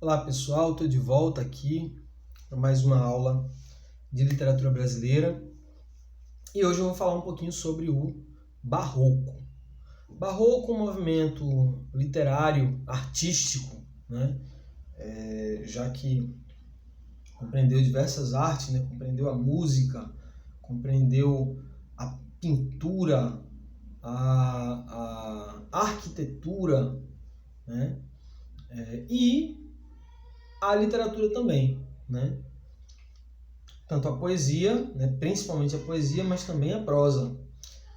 Olá pessoal, estou de volta aqui para mais uma aula de literatura brasileira e hoje eu vou falar um pouquinho sobre o Barroco. Barroco é um movimento literário, artístico, né? Já que compreendeu diversas artes, né? Compreendeu a música, compreendeu a pintura, a arquitetura, né? E a literatura também, né? Tanto a poesia, né? Principalmente a poesia, mas também a prosa.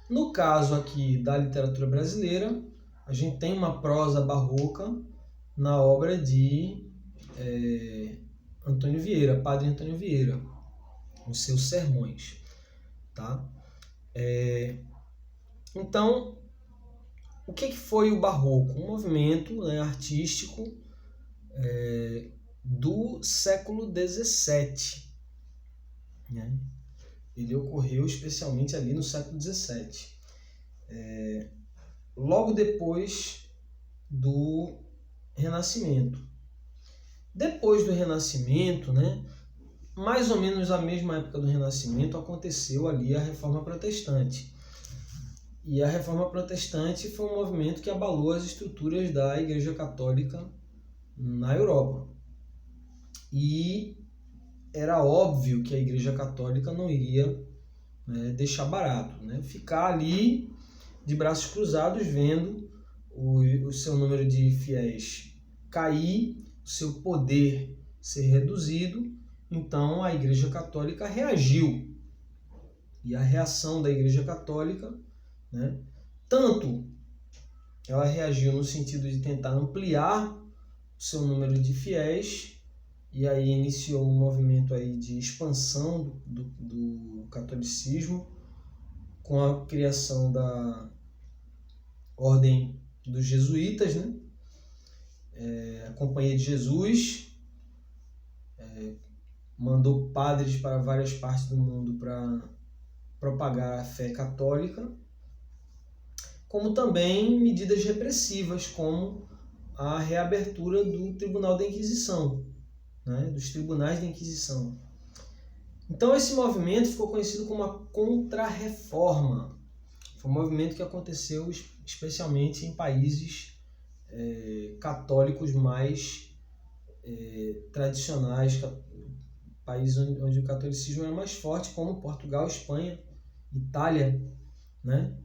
No caso aqui da literatura brasileira, a gente tem uma prosa barroca na obra de Antônio Vieira, Padre Antônio Vieira, os seus sermões, tá? Então, o que foi o Barroco? Um movimento, né, artístico do século XVII. Né? Ele ocorreu especialmente ali no século XVII. Logo depois do Renascimento. Depois do Renascimento, né, mais ou menos na mesma época do Renascimento, aconteceu ali a Reforma Protestante. E a Reforma Protestante foi um movimento que abalou as estruturas da Igreja Católica na Europa. E era óbvio que a Igreja Católica não iria deixar barato, né? Ficar ali de braços cruzados vendo o seu número de fiéis cair, o seu poder ser reduzido. Então a Igreja Católica reagiu. E a reação da Igreja Católica, né, tanto ela reagiu no sentido de tentar ampliar o seu número de fiéis, e aí iniciou um movimento aí de expansão do catolicismo, com a criação da Ordem dos Jesuítas, né? A Companhia de Jesus mandou padres para várias partes do mundo para propagar a fé católica, como também medidas repressivas, como a reabertura do Tribunal da Inquisição, né? Dos tribunais da Inquisição. Então esse movimento ficou conhecido como a Contra-Reforma. Foi um movimento que aconteceu especialmente em países católicos mais tradicionais, países onde o catolicismo era mais forte, como Portugal, Espanha, Itália, né?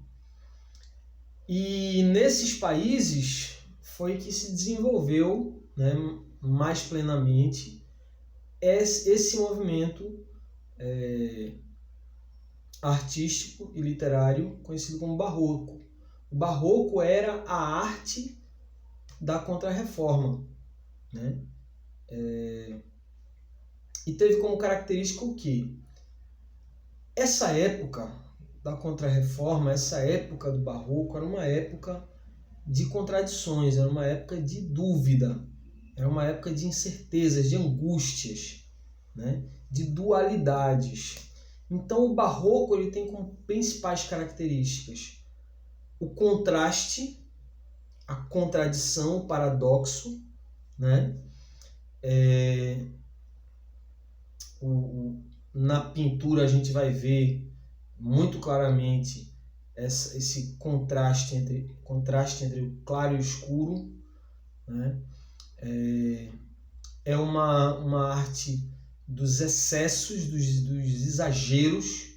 E nesses países foi que se desenvolveu, né, mais plenamente esse movimento artístico e literário conhecido como Barroco. O Barroco era a arte da Contra-Reforma, né? E teve como característica o quê? Essa época da Contra-Reforma, essa época do Barroco, era uma época de contradições, era uma época de dúvida, era uma época de incertezas, de angústias, né? De dualidades. Então o Barroco ele tem como principais características o contraste, a contradição, o paradoxo, né? Na pintura a gente vai ver muito claramente esse contraste entre o claro e o escuro, né? É uma arte dos excessos, dos exageros,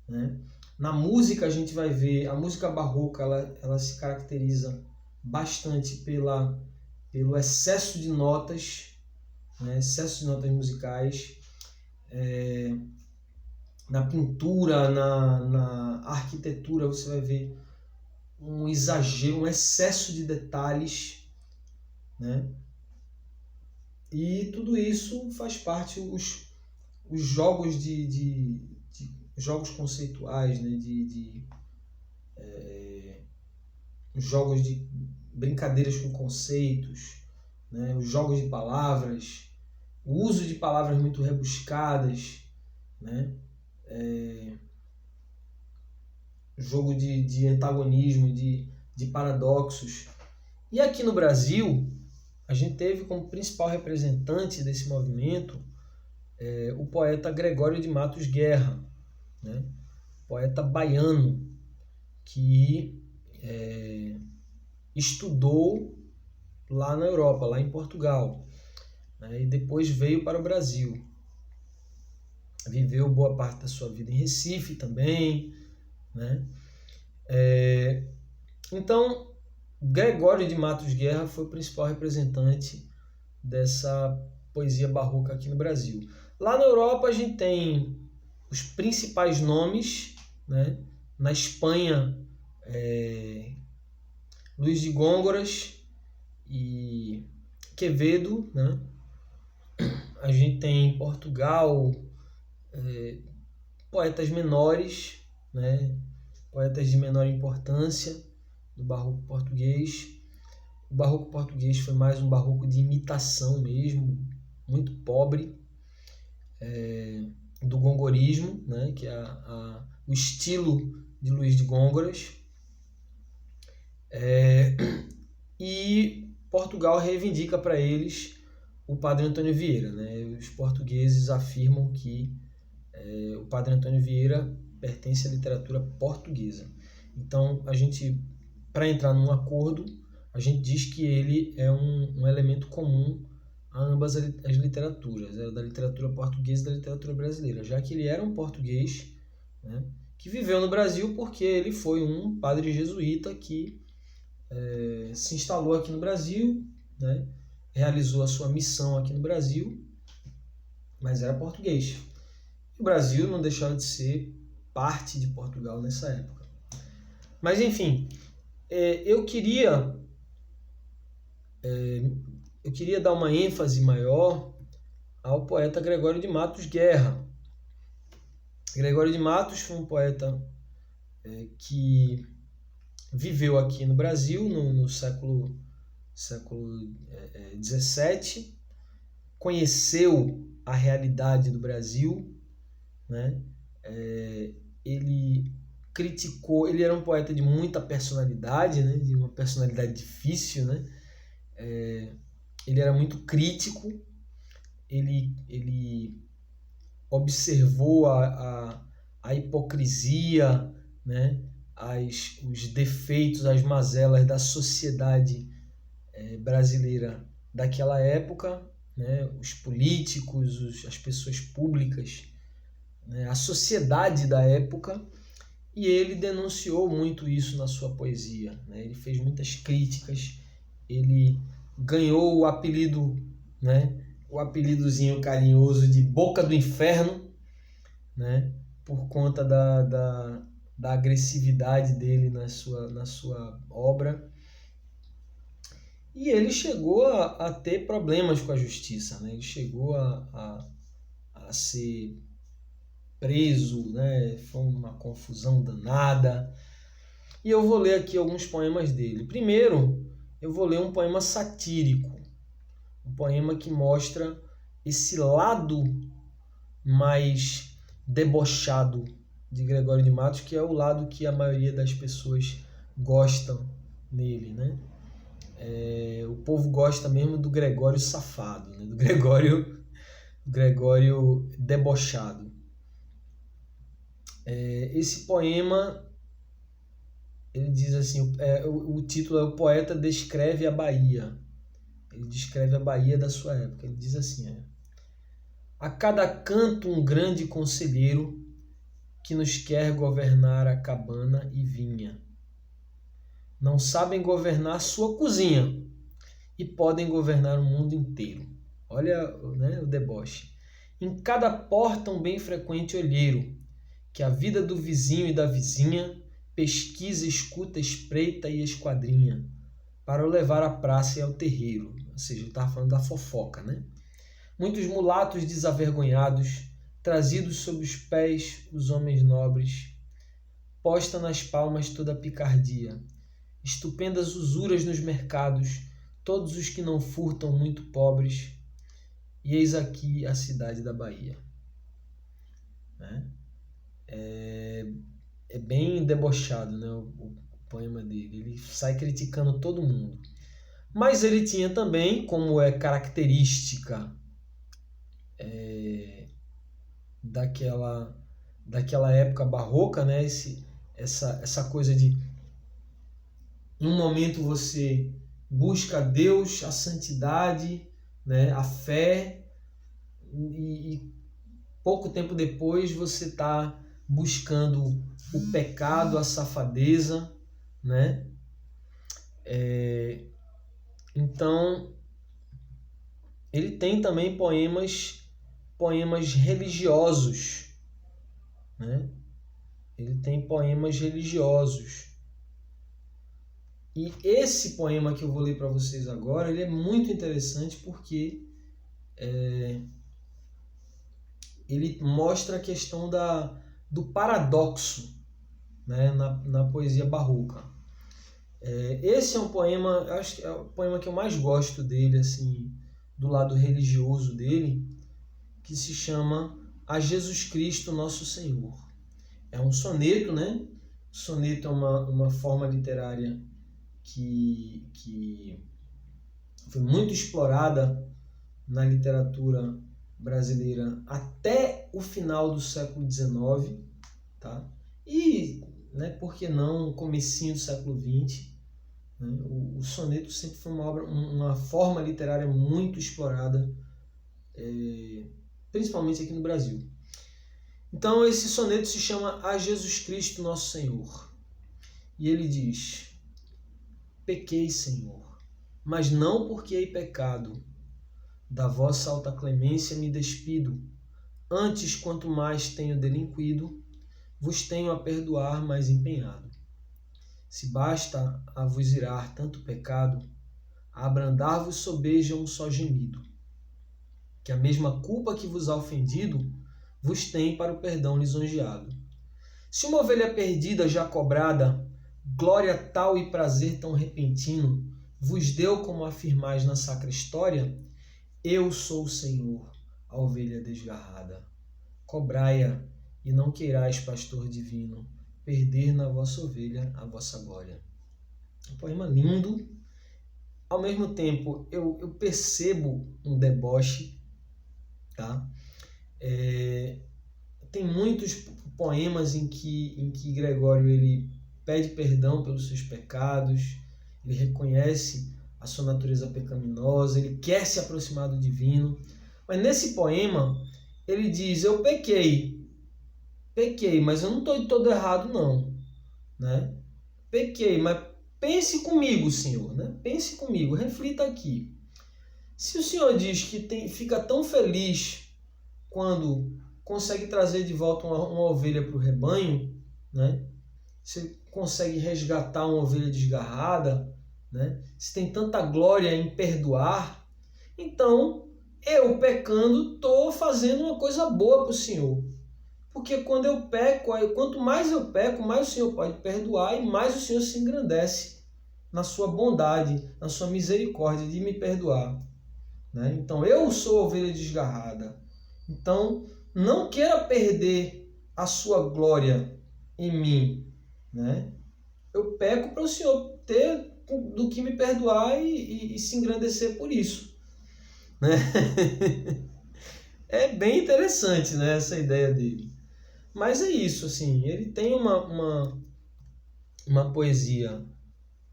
né? Na música a gente vai ver, a música barroca ela se caracteriza bastante pelo excesso de notas, né? Excesso de notas musicais. Na pintura, na arquitetura você vai ver um exagero, um excesso de detalhes, né? E tudo isso faz parte os jogos de jogos conceituais, né? Jogos de brincadeiras com conceitos, né? Os jogos de palavras, o uso de palavras muito rebuscadas, né? Jogo de antagonismo, de paradoxos. E aqui no Brasil, a gente teve como principal representante desse movimento o poeta Gregório de Matos Guerra, né? Poeta baiano, que estudou lá na Europa, lá em Portugal, né? E depois veio para o Brasil. Viveu boa parte da sua vida em Recife também, né? Então, Gregório de Matos Guerra foi o principal representante dessa poesia barroca aqui no Brasil. Lá na Europa a gente tem os principais nomes, né? Na Espanha, Luís de Góngora e Quevedo, né? A gente tem em Portugal poetas menores, né? Poetas de menor importância do barroco português. O barroco português foi mais um barroco de imitação mesmo, muito pobre, do gongorismo, né? Que é o estilo de Luís de Góngora. E Portugal reivindica para eles o Padre Antônio Vieira, né? Os portugueses afirmam que o Padre Antônio Vieira pertence à literatura portuguesa. Então, para entrar num acordo, a gente diz que ele é um elemento comum a ambas as literaturas, da literatura portuguesa e da literatura brasileira, já que ele era um português, né, que viveu no Brasil porque ele foi um padre jesuíta que se instalou aqui no Brasil, né, realizou a sua missão aqui no Brasil, mas era português. O Brasil não deixava de ser parte de Portugal nessa época. Mas, enfim, eu queria dar uma ênfase maior ao poeta Gregório de Matos Guerra. Gregório de Matos foi um poeta que viveu aqui no Brasil no século XVII, conheceu a realidade do Brasil, né? Ele criticou, ele era um poeta de muita personalidade, né? De uma personalidade difícil, né? Ele era muito crítico, ele observou a hipocrisia, né? Os defeitos, as mazelas da sociedade brasileira daquela época, né? Os políticos, as pessoas públicas, né? A sociedade da época, e ele denunciou muito isso na sua poesia, né? Ele fez muitas críticas, ele ganhou o apelido, né? O apelidozinho carinhoso de Boca do Inferno, né? Por conta da agressividade dele na sua obra. E ele chegou a ter problemas com a justiça, né? Ele chegou a ser preso, né? Foi uma confusão danada. E eu vou ler aqui alguns poemas dele. Primeiro, eu vou ler um poema satírico, um poema que mostra esse lado mais debochado de Gregório de Matos, que é o lado que a maioria das pessoas gostam nele, né? O povo gosta mesmo do Gregório safado, né? Do Gregório debochado. Esse poema, ele diz assim, o título é O Poeta Descreve a Bahia. Ele descreve a Bahia da sua época. Ele diz assim, a cada canto um grande conselheiro que nos quer governar a cabana e vinha. Não sabem governar sua cozinha e podem governar o mundo inteiro. Olha, né, o deboche. Em cada porta um bem frequente olheiro, que a vida do vizinho e da vizinha pesquisa, escuta, espreita e esquadrinha, para o levar à praça e ao terreiro. Ou seja, ele estava falando da fofoca, né? Muitos mulatos desavergonhados, trazidos sob os pés os homens nobres, posta nas palmas toda a picardia, estupendas usuras nos mercados, todos os que não furtam muito pobres, e eis aqui a cidade da Bahia. Né? É bem debochado, né, o poema dele. Ele sai criticando todo mundo. Mas ele tinha também, como é característica daquela época barroca, né? Essa coisa de, em um momento você busca Deus, a santidade, né? A fé, e pouco tempo depois você está buscando o pecado, a safadeza, né? Então, ele tem também poemas religiosos, né? Ele tem poemas religiosos. E esse poema que eu vou ler para vocês agora, ele é muito interessante porque ele mostra a questão do paradoxo, né, na poesia barroca. Esse é um poema, acho que é o poema que eu mais gosto dele, assim, do lado religioso dele, que se chama A Jesus Cristo Nosso Senhor. É um soneto, né? Soneto é uma forma literária que foi muito explorada na literatura brasileira até o final do século XIX, tá? E, né, por que não, comecinho do século XX, né? O soneto sempre foi uma forma literária muito explorada, principalmente aqui no Brasil. Então esse soneto se chama A Jesus Cristo Nosso Senhor. E ele diz: Pequei, Senhor, mas não porque hei pecado. Da vossa alta clemência me despido. Antes, quanto mais tenho delinquido, vos tenho a perdoar mais empenhado. Se basta a vos irar tanto pecado, a abrandar-vos sobeja um só gemido. Que a mesma culpa que vos há ofendido, vos tem para o perdão lisonjeado. Se uma ovelha perdida já cobrada, glória tal e prazer tão repentino, vos deu como afirmais na sacra história, eu sou o Senhor, a ovelha desgarrada. Cobrai-a e não queirais, pastor divino, perder na vossa ovelha a vossa glória. Um poema lindo. Ao mesmo tempo, eu percebo um deboche, tá? Tem muitos poemas em que Gregório ele pede perdão pelos seus pecados, ele reconhece a sua natureza pecaminosa, ele quer se aproximar do divino. Mas nesse poema, ele diz: eu pequei, mas eu não estou todo errado não, né? Pequei, mas pense comigo, Senhor, né? Pense comigo, reflita aqui. Se o Senhor diz que fica tão feliz quando consegue trazer de volta uma ovelha para o rebanho, né? Você consegue resgatar uma ovelha desgarrada, né? Se tem tanta glória em perdoar, então eu, pecando, estou fazendo uma coisa boa para o Senhor. Porque quando eu peco, quanto mais eu peco, mais o Senhor pode perdoar e mais o Senhor se engrandece na sua bondade, na sua misericórdia de me perdoar, né? Então eu sou ovelha desgarrada. Então não queira perder a sua glória em mim, né? Eu peco para o Senhor ter do que me perdoar e se engrandecer por isso, né? É bem interessante, né, essa ideia dele. Mas é isso, assim, ele tem uma poesia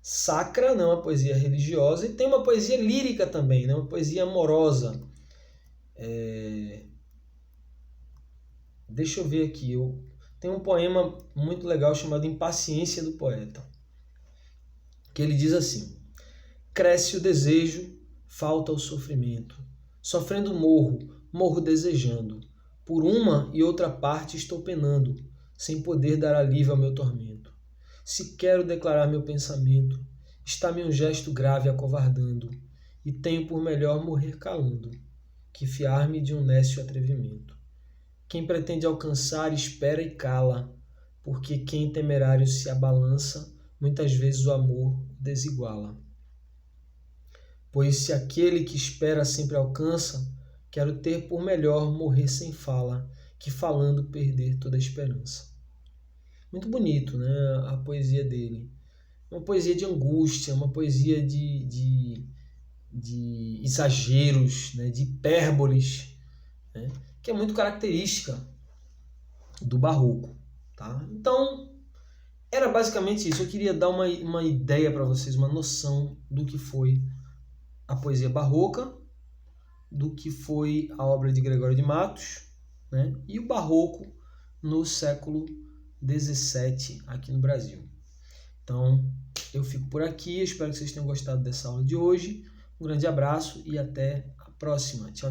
sacra, né, uma poesia religiosa, e tem uma poesia lírica também, né, uma poesia amorosa. Deixa eu ver aqui, tem um poema muito legal chamado Impaciência do Poeta, que ele diz assim: cresce o desejo, falta o sofrimento, sofrendo morro desejando, por uma e outra parte estou penando, sem poder dar alívio ao meu tormento. Se quero declarar meu pensamento, está-me um gesto grave acovardando, e tenho por melhor morrer calando, que fiar-me de um nécio atrevimento. Quem pretende alcançar espera e cala, porque quem temerário se abalança, muitas vezes o amor o desiguala. Pois se aquele que espera sempre alcança, quero ter por melhor morrer sem fala, que falando perder toda a esperança. Muito bonito, né, a poesia dele. uma poesia de angústia, uma poesia de exageros, né, de hipérboles, né, que é muito característica do barroco. Tá? Então, era basicamente isso. Eu queria dar uma ideia para vocês, uma noção do que foi a poesia barroca, do que foi a obra de Gregório de Matos, né, e o barroco no século XVII aqui no Brasil. Então, eu fico por aqui. Eu espero que vocês tenham gostado dessa aula de hoje. Um grande abraço e até a próxima. Tchau, tchau.